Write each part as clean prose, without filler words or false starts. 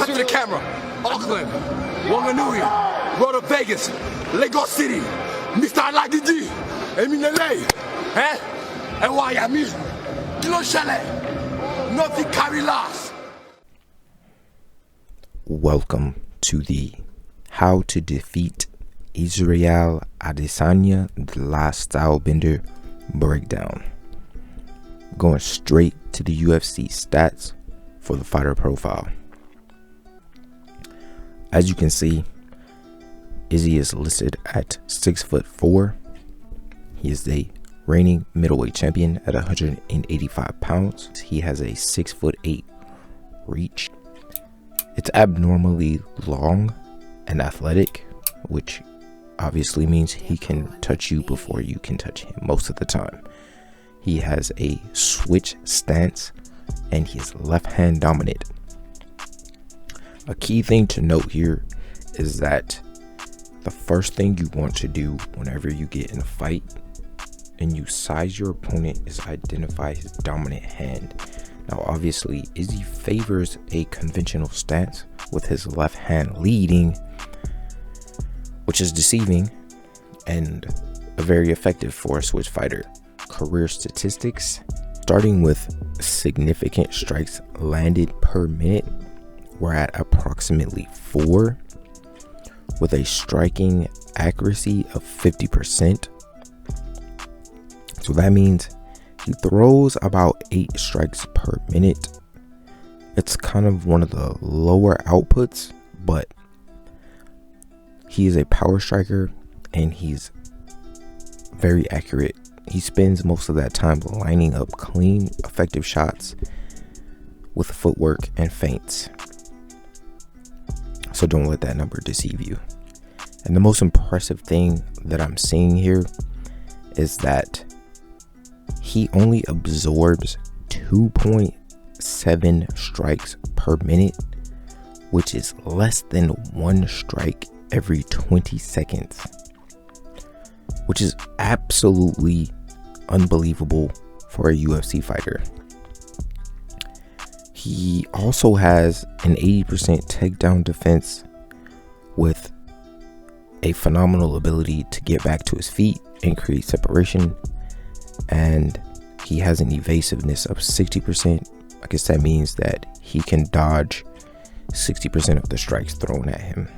to the camera. Auckland, Wanganui, Road to Vegas, Lagos City, Mr. Aladidi, Eminele, and Miami, Kilo Chalet, nothing carry last. Welcome to the How to Defeat Israel Adesanya, the last stylebender breakdown. Going straight to the UFC stats for the fighter profile. As you can see, Izzy is listed at 6'4". He is the reigning middleweight champion at 185 pounds. He has a 6'8" reach. It's abnormally long and athletic, which obviously means he can touch you before you can touch him most of the time. He has a switch stance and he is left hand dominant. A key thing to note here is that the first thing you want to do whenever you get in a fight and you size your opponent is identify his dominant hand. Now obviously Izzy favors a conventional stance with his left hand leading, which is deceiving and very effective for a switch fighter. Career statistics, starting with significant strikes landed per minute, we're at approximately 4, with a striking accuracy of 50%. So that means he throws about 8 strikes per minute. It's kind of one of the lower outputs, but he is a power striker and he's very accurate. He spends most of that time lining up clean, effective shots with footwork and feints. So don't let that number deceive you. And the most impressive thing that I'm seeing here is that he only absorbs 2.7 strikes per minute, which is less than 1 strike every 20 seconds, which is absolutely unbelievable for a UFC fighter. He also has an 80% takedown defense with a phenomenal ability to get back to his feet and create separation, and he has an evasiveness of 60%. I guess that means that he can dodge 60% of the strikes thrown at him.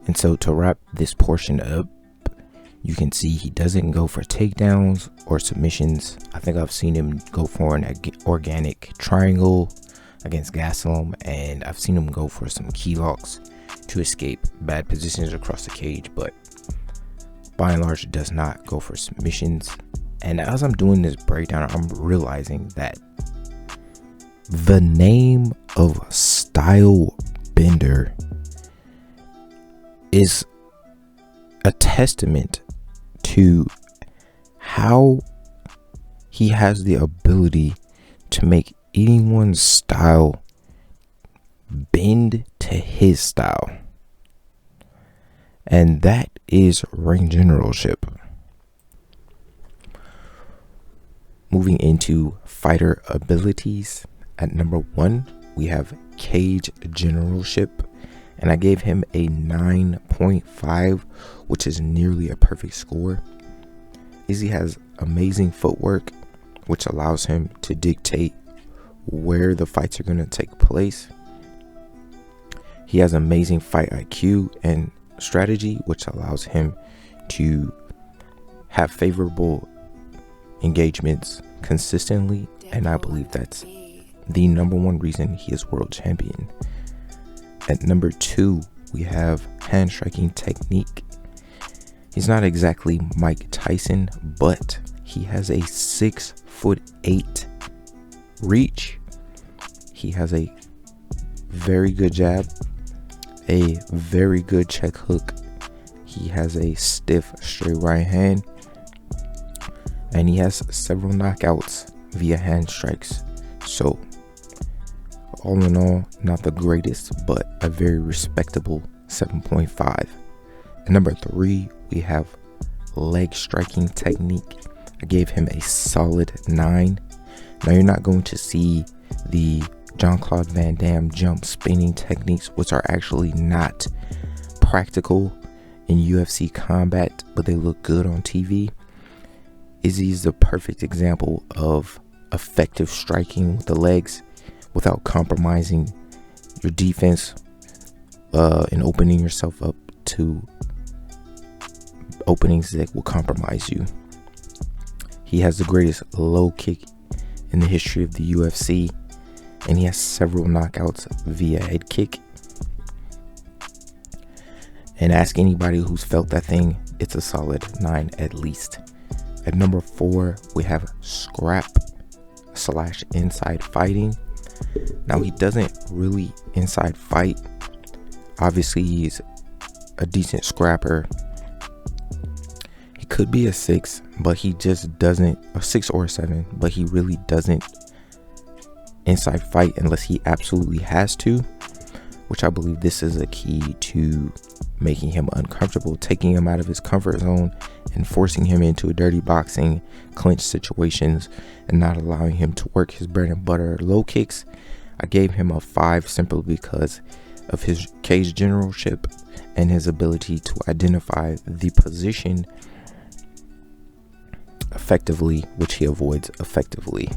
And so to wrap this portion up, you can see he doesn't go for takedowns or submissions. I think I've seen him go for an organic triangle against Gastelum, and I've seen him go for some key locks to escape bad positions across the cage, but by and large does not go for submissions. And as I'm doing this breakdown, I'm realizing that the name of style bender is a testament to how he has the ability to make anyone's style bend to his style, and that is ring generalship. Moving into fighter abilities, at number 1 we have cage generalship, and I gave him a 9.5, which is nearly a perfect score. Izzy has amazing footwork, which allows him to dictate where the fights are going to take place. He has amazing fight IQ and strategy, which allows him to have favorable engagements consistently, and I believe that's the number 1 reason he is world champion. At number 2, we have hand striking technique. He's not exactly Mike Tyson, but he has a 6'8" reach. He has a very good jab, a very good check hook. He has a stiff straight right hand, and he has several knockouts via hand strikes. So all in all, not the greatest, but a very respectable 7.5. At number 3, we have leg striking technique. I gave him a solid 9. Now you're not going to see the Jean-Claude Van Damme jump spinning techniques, which are actually not practical in UFC combat, but they look good on TV. Izzy is the perfect example of effective striking with the legs without compromising your defense and opening yourself up to openings that will compromise you. He has the greatest low kick in the history of the UFC, and he has several knockouts via head kick. And ask anybody who's felt that thing, it's a solid 9 at least. At number 4, we have scrap/inside fighting. Now, he doesn't really inside fight. Obviously, he's a decent scrapper. He could be a 6, but he just doesn't, a 6 or a 7, but he really doesn't inside fight unless he absolutely has to, which I believe this is a key to making him uncomfortable, taking him out of his comfort zone and forcing him into dirty boxing, clinch situations, and not allowing him to work his bread and butter low kicks. I gave him a 5 simply because of his cage generalship and his ability to identify the position effectively, which he avoids effectively.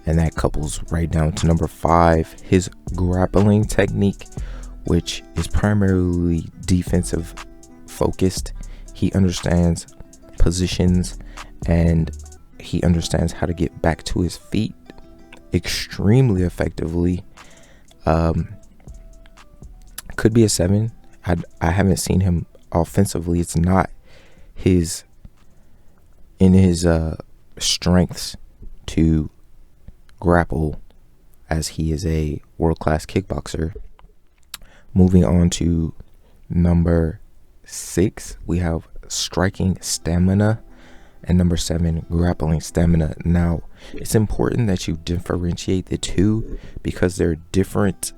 And that couples right down to number 5, his grappling technique, which is primarily defensive focused. He understands positions and he understands how to get back to his feet extremely effectively. Could be a 7. I haven't seen him offensively. It's not his strengths to grapple, as he is a world-class kickboxer. Moving on to number 6, we have striking stamina, and number 7, grappling stamina. Now, it's important that you differentiate the two because they're different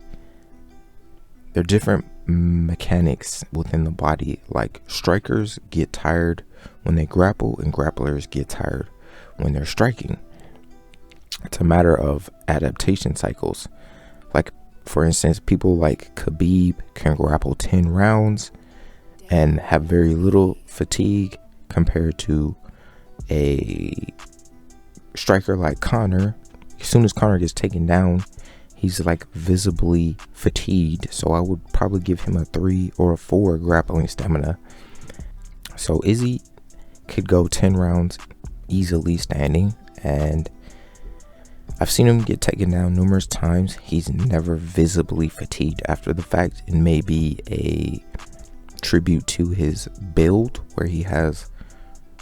mechanics within the body. Like, strikers get tired when they grapple and grapplers get tired when they're striking. It's a matter of adaptation cycles. Like, for instance, people like Khabib can grapple 10 rounds and have very little fatigue compared to a striker like Conor. As soon as Conor gets taken down, he's like visibly fatigued. So I would probably give him a 3 or a 4 grappling stamina. So Izzy could go 10 rounds easily standing, and I've seen him get taken down numerous times. He's never visibly fatigued after the fact. It may be a tribute to his build, where he has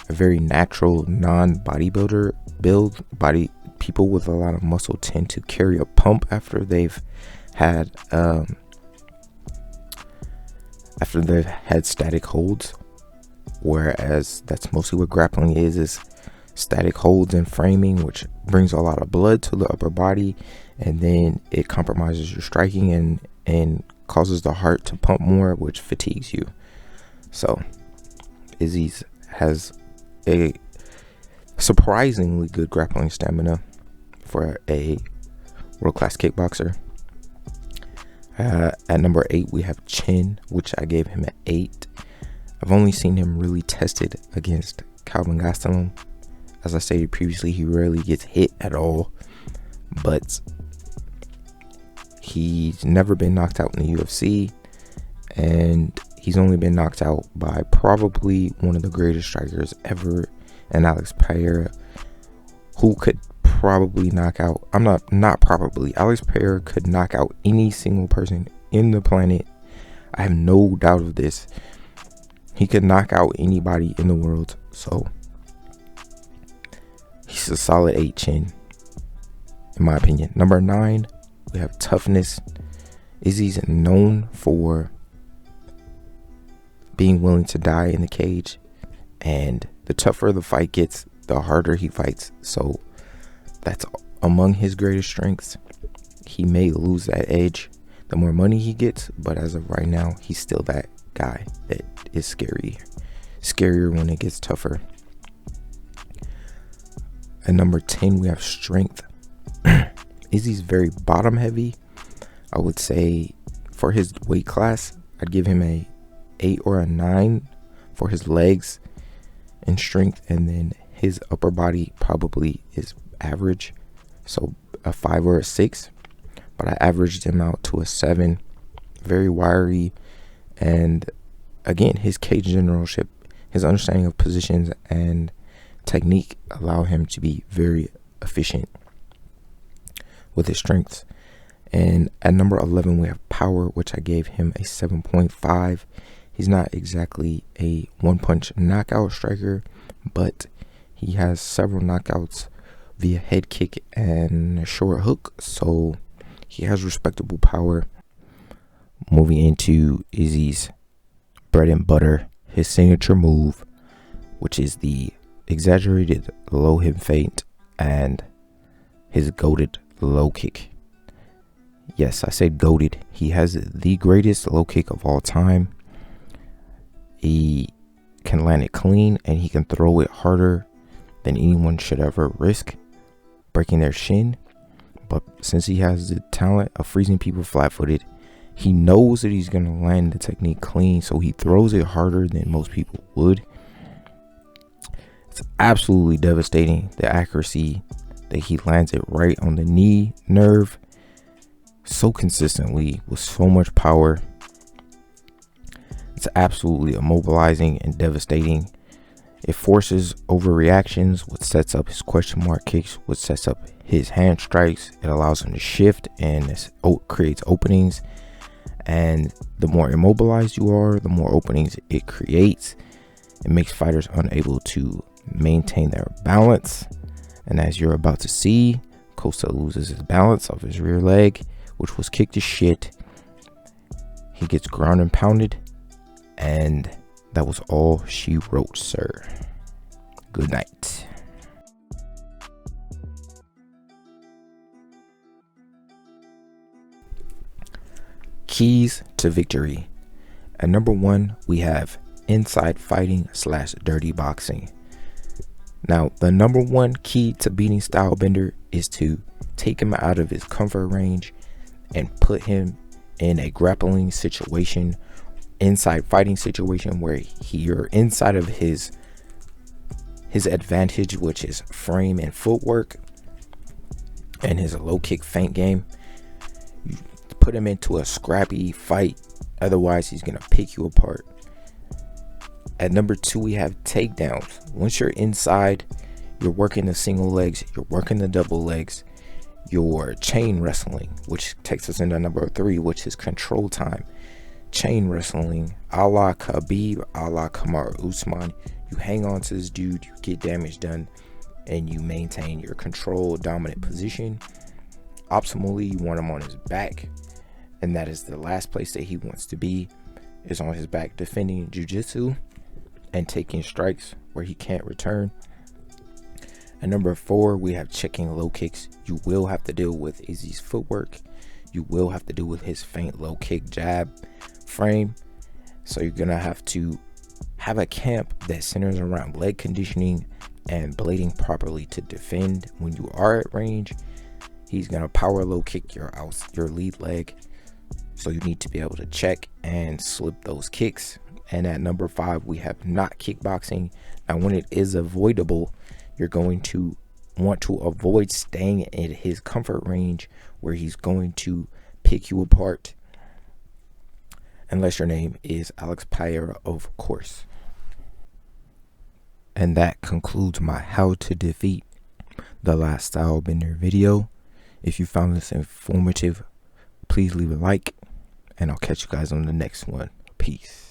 a very natural non-bodybuilder build. People with a lot of muscle tend to carry a pump after they've had static holds, whereas that's mostly what grappling is static holds and framing, which brings a lot of blood to the upper body, and then it compromises your striking and causes the heart to pump more, which fatigues you. So Izzy has a surprisingly good grappling stamina for a world-class kickboxer. At number 8, we have Chin, which I gave him an 8. I've only seen him really tested against Calvin Gastelum. As I stated previously, he rarely gets hit at all, but he's never been knocked out in the UFC, and he's only been knocked out by probably one of the greatest strikers ever, and Alex Pereira, who could probably knock out, Alex Pereira could knock out any single person in the planet. I have no doubt of this. He could knock out anybody in the world. So he's a solid 8 Chin, in my opinion. Number 9, we have toughness. Izzy's known for being willing to die in the cage, and the tougher the fight gets, the harder he fights. So that's among his greatest strengths. He may lose that edge the more money he gets, but as of right now, he's still that guy that is scarier when it gets tougher. At number 10, we have strength. Izzy's very bottom heavy. I would say for his weight class, I'd give him a 8 or a 9 for his legs and strength, and then his upper body probably is average, so a 5 or a 6. But I averaged him out to a 7. Very wiry, and again, his cage generalship, his understanding of positions and technique allow him to be very efficient with his strengths. And at number 11, we have power, which I gave him a 7.5. He's not exactly a one-punch knockout striker, but he has several knockouts via head kick and a short hook, so he has respectable power. Moving into Izzy's bread and butter, his signature move, which is the exaggerated low hip feint and his goated low kick. Yes, I said goated. He has the greatest low kick of all time. He can land it clean, and he can throw it harder than anyone should ever risk breaking their shin. But since he has the talent of freezing people flat-footed, he knows that he's going to land the technique clean, so he throws it harder than most people would. It's absolutely devastating, the accuracy that he lands it right on the knee nerve so consistently with so much power. It's absolutely immobilizing and devastating. It forces overreactions, which sets up his question mark kicks, which sets up his hand strikes. It allows him to shift and creates openings. And the more immobilized you are, the more openings it creates. It makes fighters unable to maintain their balance. And as you're about to see, Costa loses his balance off his rear leg, which was kicked to shit. He gets ground and pounded, and that was all she wrote, sir. Good night. Keys to victory. At number 1, we have inside fighting / dirty boxing. Now, the number 1 key to beating Stylebender is to take him out of his comfort range and put him in a grappling situation, inside fighting situation, where you're inside of his advantage, which is frame and footwork and his low kick feint game. You put him into a scrappy fight, otherwise he's gonna pick you apart. At number 2, we have takedowns. Once you're inside, you're working the single legs, you're working the double legs, you're chain wrestling, which takes us into number 3, which is control time. Chain wrestling, a la Khabib, a la Kamaru Usman. You hang on to this dude, you get damage done, and you maintain your control dominant position. Optimally, you want him on his back, and that is the last place that he wants to be, is on his back, defending jiu-jitsu and taking strikes where he can't return. At number 4, we have checking low kicks. You will have to deal with Izzy's footwork. You will have to deal with his feint low kick jab frame. So you're gonna have to have a camp that centers around leg conditioning and blading properly to defend when you are at range. He's gonna power low kick your lead leg, so you need to be able to check and slip those kicks. And at number 5, we have not kickboxing. Now, when it is avoidable, you're going to want to avoid staying in his comfort range, where he's going to pick you apart, unless your name is Alex Pereira, of course. And that concludes my how to defeat the last Stylebender video. If you found this informative, please leave a like, and I'll catch you guys on the next one. Peace.